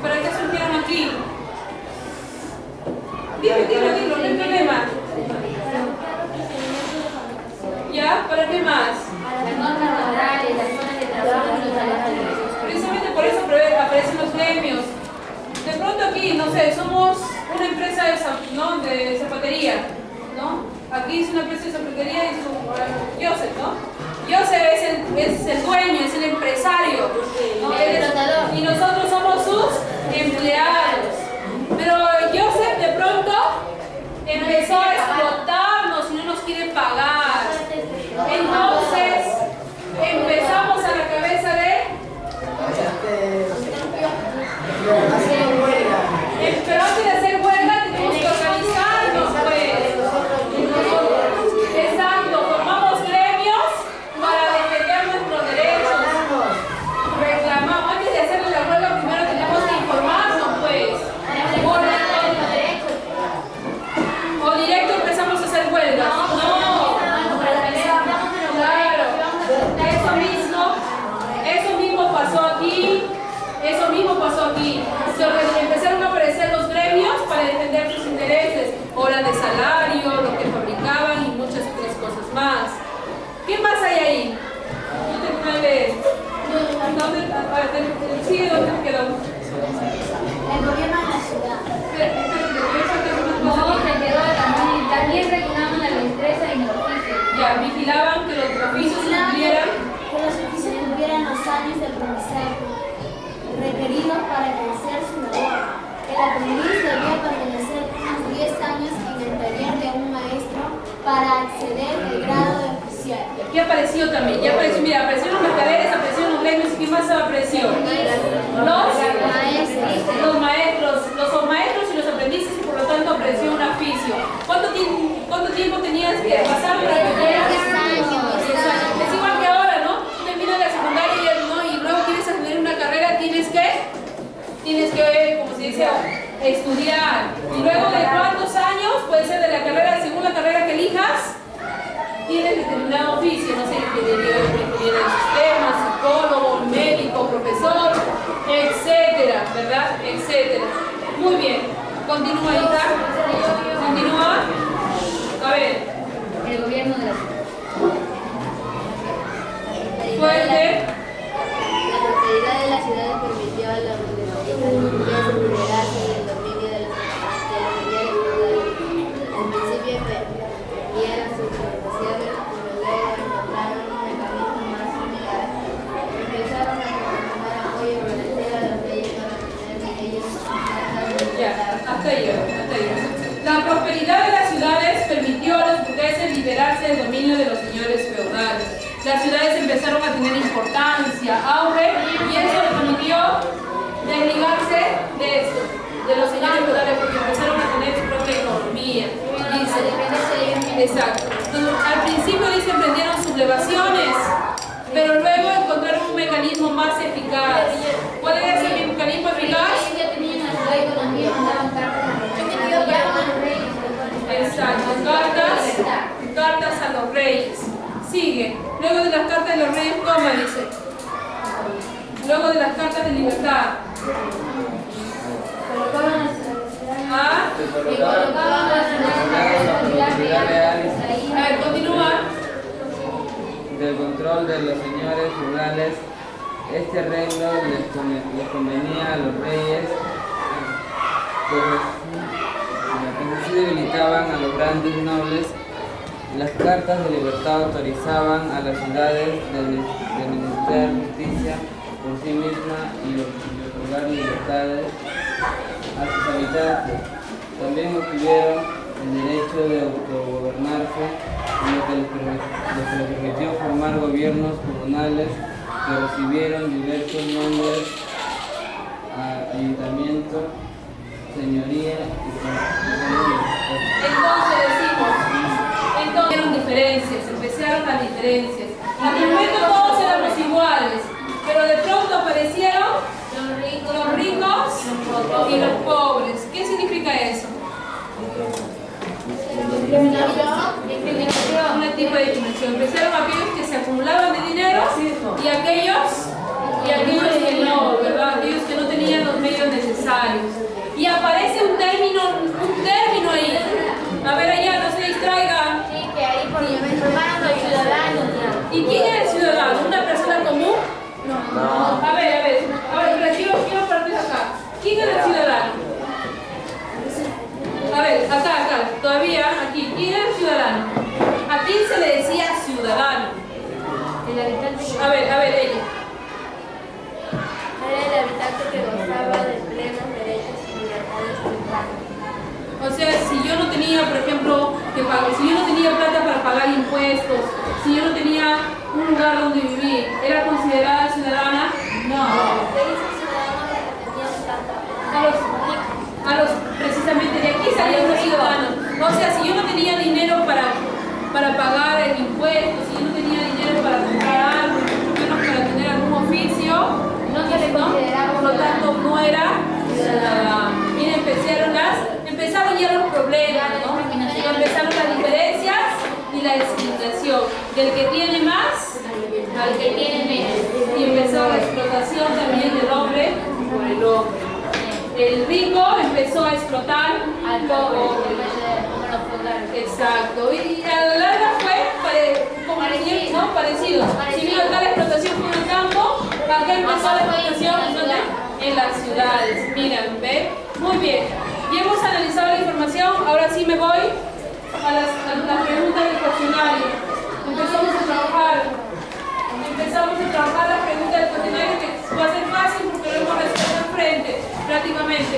¿Para qué surgieron aquí? Dilo, no hay problema. ¿Ya? ¿Para qué más? Las normas laborales, las zonas de trabajo y los salarios. Precisamente por eso aparecen los gremios. De pronto aquí, no sé, somos una empresa de zapatería, ¿no? Aquí es una empresa de zapatería y Joseph, ¿no? Joseph es el dueño, es el empresario, ¿no? Y nosotros somos sus empleados. Pero Joseph de pronto empezó a explotarnos y no nos quiere pagar. Entonces empezamos a la cabeza de pero antes de hacer huelga tenemos que organizarnos, pues. Exacto, formamos gremios para defender nuestros derechos. Reclamamos, antes de hacerle la huelga primero tenemos que informarnos, pues. O directo empezamos a hacer huelgas. No. Claro. Eso mismo pasó aquí. Eso mismo pasó aquí. Empezaron a aparecer los gremios para defender sus intereses, horas de salario, lo que fabricaban y muchas otras cosas más. ¿Qué más hay ahí? No terminé de leer. Sigue donde quedó. El gobierno de la ciudad. También regulaban la destreza y los oficios. Ya, vigilaban que los oficios cumplieran. Que los oficios cumplieran los años de aprendizaje requeridos para ejercer su labor. El aprendiz debía permanecer unos 10 años en el taller de un maestro para acceder al grado de oficial. Aquí apareció también, ya apareció, mira, aparecieron los mercaderes, aparecieron los gremios y ¿qué más apareció? Los maestros y los aprendices y por lo tanto apareció un oficio. ¿Cuánto tiempo tenías que pasar para aprender? 10 años. Es igual que ahora, ¿no? Tú terminas la secundaria, ¿no? Y luego quieres tener una carrera, tienes que, como se dice, estudiar. Y luego de cuántos años, puede ser de la carrera, según la carrera que elijas, tienes determinado oficio, no sé, ingeniería de sistemas, psicólogo, médico, profesor, etcétera, ¿verdad? Etcétera. Muy bien. Continúa, hija. Continúa. A ver. El gobierno de la ciudad. Fuerte. La prosperidad de la ciudad permitió a la burguesía superarse del dominio de los medios feudales. Al principio perdieron sus negociables, pero luego encontraron un mecanismo más similar. Empezaron a proporcionar apoyo financiero a los reyes para obtener de ellos Ya, hasta ahí. La prosperidad de las ciudades permitió a los burgueses liberarse del dominio de los señores feudales. Las ciudades empezaron a tener importancia, auge, y eso les permitió desligarse de esto, de los señores feudales, porque empezaron a tener su propia economía. Dice, exacto. Entonces, al principio dice emprendieron sublevaciones, pero luego encontraron un mecanismo más eficaz. ¿Cuál era ese mecanismo eficaz? Exacto, cartas a los reyes. Sigue. Luego de las cartas de los reyes, toma, dice. Luego de las cartas de libertad. ¿Ah? A ver, continúa. Del control de los señores feudales, este arreglo les convenía a los reyes, pues así debilitaban a los grandes nobles. Las cartas de libertad autorizaban a las ciudades de administrar justicia por sí misma y otorgar libertades a sus habitantes. También obtuvieron el derecho de autogobernarse, lo que les permitió formar gobiernos comunales que recibieron diversos nombres: ayuntamiento, señoría y comunidad. Entonces decimos, hubieron diferencias, empezaron las diferencias. Al momento todos éramos iguales, pero de pronto aparecieron los ricos y los pobres. ¿Qué significa eso? Un tipo de discriminación. Empezaron aquellos que se acumulaban de dinero y aquellos que no, ¿verdad? Aquellos que no tenían los medios necesarios. Y aparece un término ahí. A ver allá, no se distraigan. Sí, que ahí por los ciudadanos. ¿Y quién es el ciudadano? ¿Una persona común? No. A ver, pero quiero partir acá. ¿Quién es el ciudadano? A ver, acá, todavía, aquí. ¿Quién es el ciudadano? ¿A quién se le decía ciudadano? El habitante que... A ver, ella. Era el habitante que gozaba de plenos derechos y libertades ciudadanas. O sea, si yo no tenía, por ejemplo, si yo no tenía plata para pagar impuestos, si yo no tenía un lugar donde vivir, ¿era considerada ciudadana? No. Precisamente de aquí salían los ciudadanos. O sea, si yo no tenía dinero para pagar el impuesto, si yo no tenía dinero para comprar algo, menos para tener algún oficio, no se le consideraba, por lo tanto no era ciudadano. Miren, empezaron ya los problemas, ¿no? Empezaron las diferencias y la discriminación. Del que tiene más al que tiene menos. Y empezó la explotación también del hombre por el hombre. El rico empezó a explotar al pobre. Exacto. Y a la larga fue parecido. Si bien acá la explotación fue en el campo, acá empezó la explotación en las ciudades. Miren, ¿ven? Muy bien. Ya hemos analizado la información. Ahora sí me voy a las preguntas del cuestionario. Empezamos a trabajar las preguntas del cuestionario, que va a ser fácil porque lo hemos resuelto al frente, prácticamente.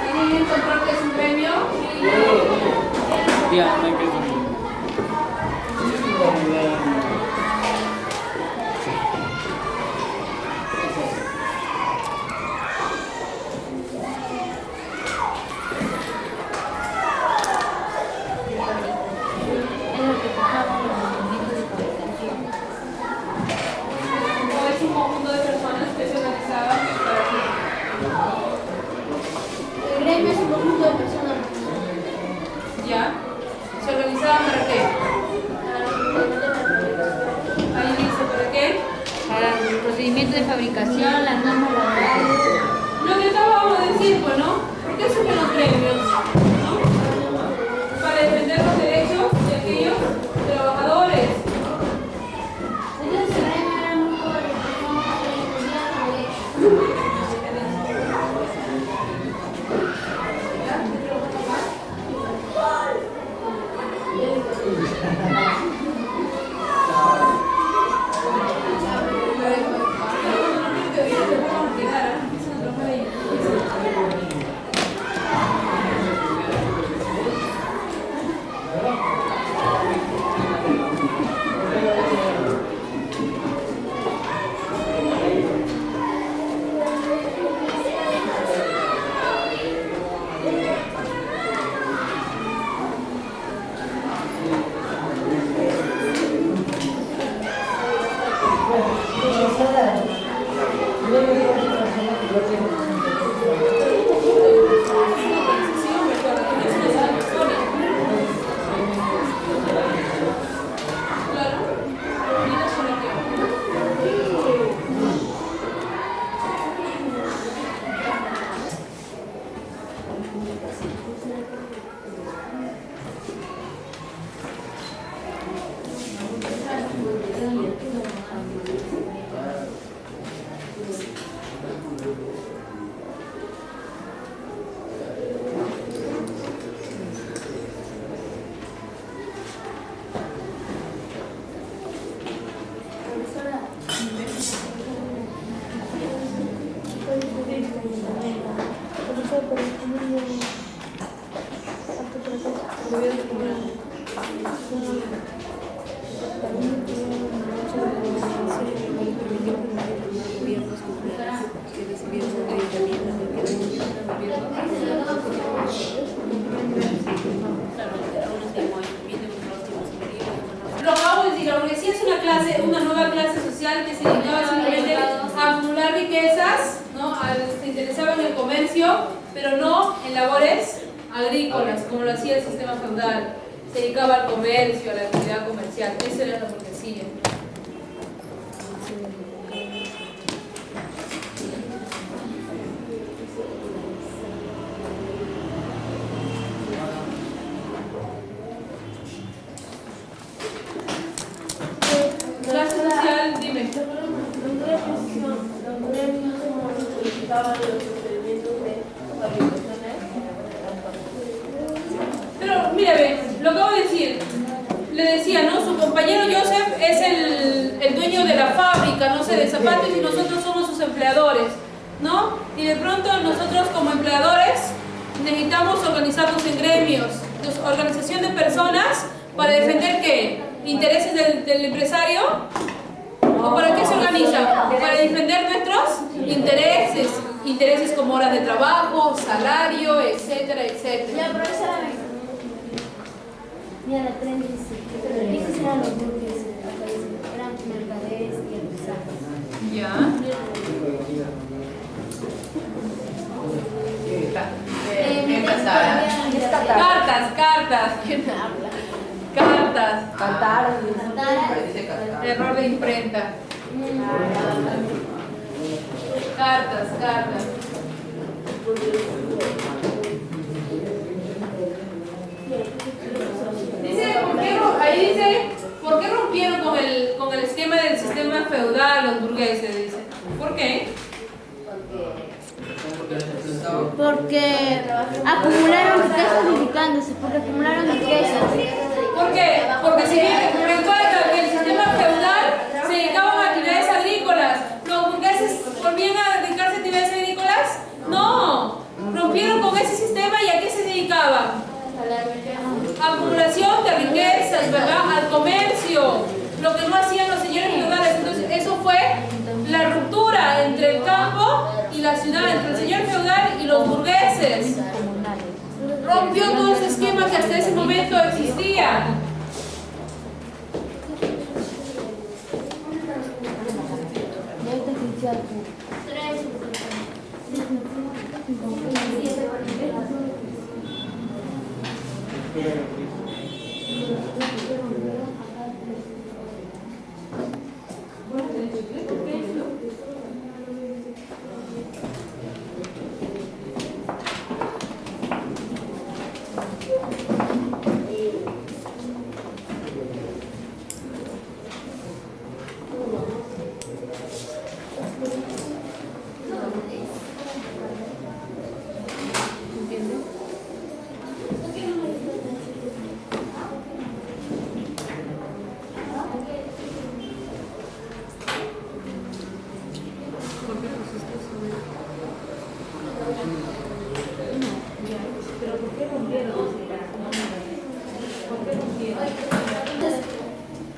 ¿Quieren encontrar que es un premio? Ya, no hay que Es un conjunto de personas que se organizaban para qué. El gremio es un conjunto de personas. ¿Ya? ¿Se organizaban para qué? Ahí dice, ¿para qué? Para el procedimiento de fabricación, las normas laborales. Lo que acabamos de decir, pues, ¿no? ¿Por qué surgen los gremios? ¿No? Para defender los derechos de aquellos trabajadores. Entonces el gremio era un grupo de personas que defendían los derechos. organizaban el comercio, pero no en labores agrícolas, como lo hacía el sistema feudal. Se dedicaba al comercio, a la actividad comercial. Eso era la burguesía. Clase social, dime. Los gremios solicitaban los procedimientos de fabricaciones. Pero mira, ve, lo acabo de decir. Le decía, ¿no? Su compañero Joseph es el dueño de la fábrica, no sé, de zapatos, y nosotros somos sus empleadores, ¿no? Y de pronto nosotros como empleadores necesitamos organizarnos en gremios, organización de personas para defender ¿qué? ¿Intereses del empresario? ¿O para qué se organiza? Para defender nuestros intereses, intereses como horas de trabajo, salario, etcétera, etcétera. La profesora Mira, la tren dice, esos eran los burgueses, eran mercaderes y empresarios. Ya. Cartas. ¿Quién habla? Cartas. Error de imprenta. Cartas. Ahí dice, ¿por qué rompieron con el esquema del sistema feudal los burgueses? Dice. ¿Por qué? Porque acumularon riquezas dedicándose, porque acumularon riquezas. ¿Por qué? Porque si bien recuerda que el sistema feudal se dedicaba a actividades agrícolas, ¿los burgueses volvían a dedicarse a actividades agrícolas? No, rompieron con ese sistema y ¿a qué se dedicaban? Acumulación de riquezas, ¿verdad? Al comercio, lo que no hacían los señores feudales. Entonces eso fue la ruptura entre el campo y la ciudad, entre el señor feudal y los burgueses. Rompió todo ese esquema que hasta ese momento existía.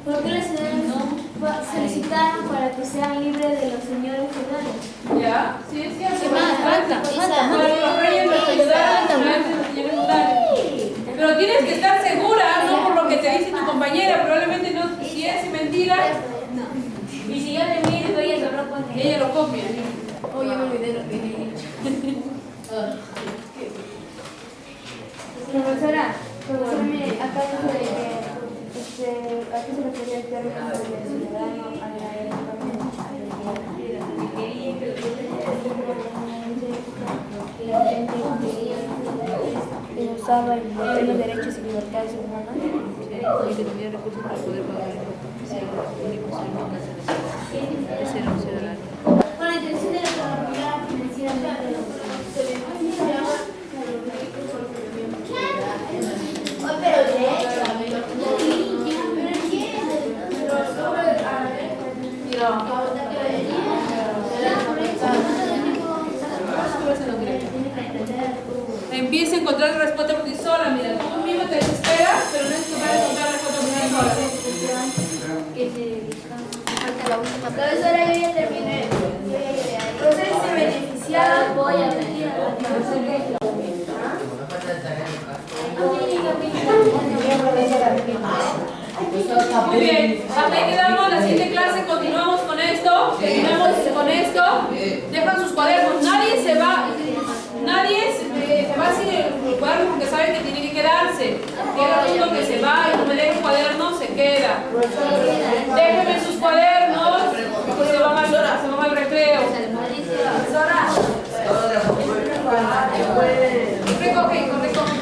¿Por qué las ciudades solicitaron para que sean libres de los señores feudales? ¿Ya? Sí, sí, hace Falta. los reyes los ayudaron a los señores feudales. Pero tienes que estar segura, no por lo que te dice tu compañera, probablemente no, si es mentira. Y si yo le miro, ella lo pone. Ella lo copia. Oye, me olvidé lo que dije. Profesora, mire, acá dice que ¿a qué se refiere el término del ciudadano a la que usaba los derechos y libertades humanas y que tenía recursos para poder pagar Con la intención de desarrollar financieramente Empieza a encontrar respuesta por ti sola, mira, tú mismo te desesperas, pero no es que vas a encontrar respuesta por ti sola. Profesora, yo ya terminé. Entonces se beneficiaron. Voy a venir Muy bien, hasta ahí quedamos, la siguiente clase continuamos con esto, terminamos con esto, dejan sus cuadernos, nadie se va. porque saben que tiene que quedarse. Llega el punto que se va y no me deja el cuaderno, se queda. Déjenme sus cuadernos, porque se van al recreo. Recoge, hijo, recoge.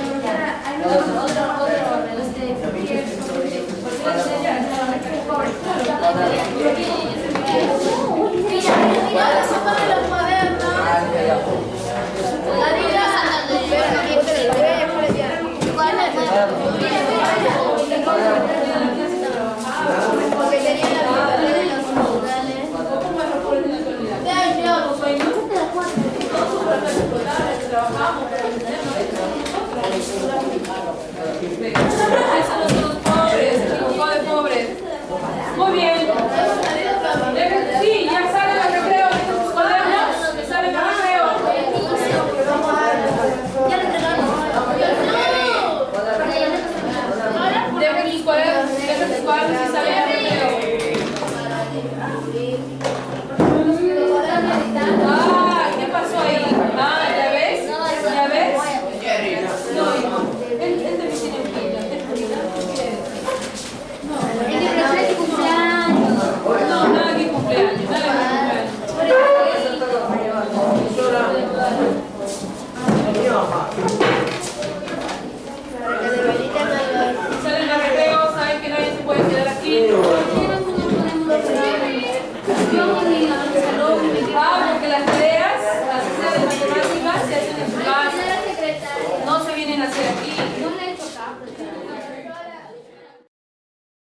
Muy bien. Sí, ya salen al recreo, dejen sus cuadernos, salen al recreo. Dejen sus cuadernos y salen al recreo. Ah, ¿qué pasó ahí? Ah, ¿ya ves? ¿Ya ves? No, hijo. Él también tiene un kilo. No, nada que cumpleaños, nada que cumpleaños. Salen al recreo, saben que nadie se puede quedar aquí. Ah, porque las tareas, las tareas de matemáticas se hacen en su casa. No se vienen a hacer aquí.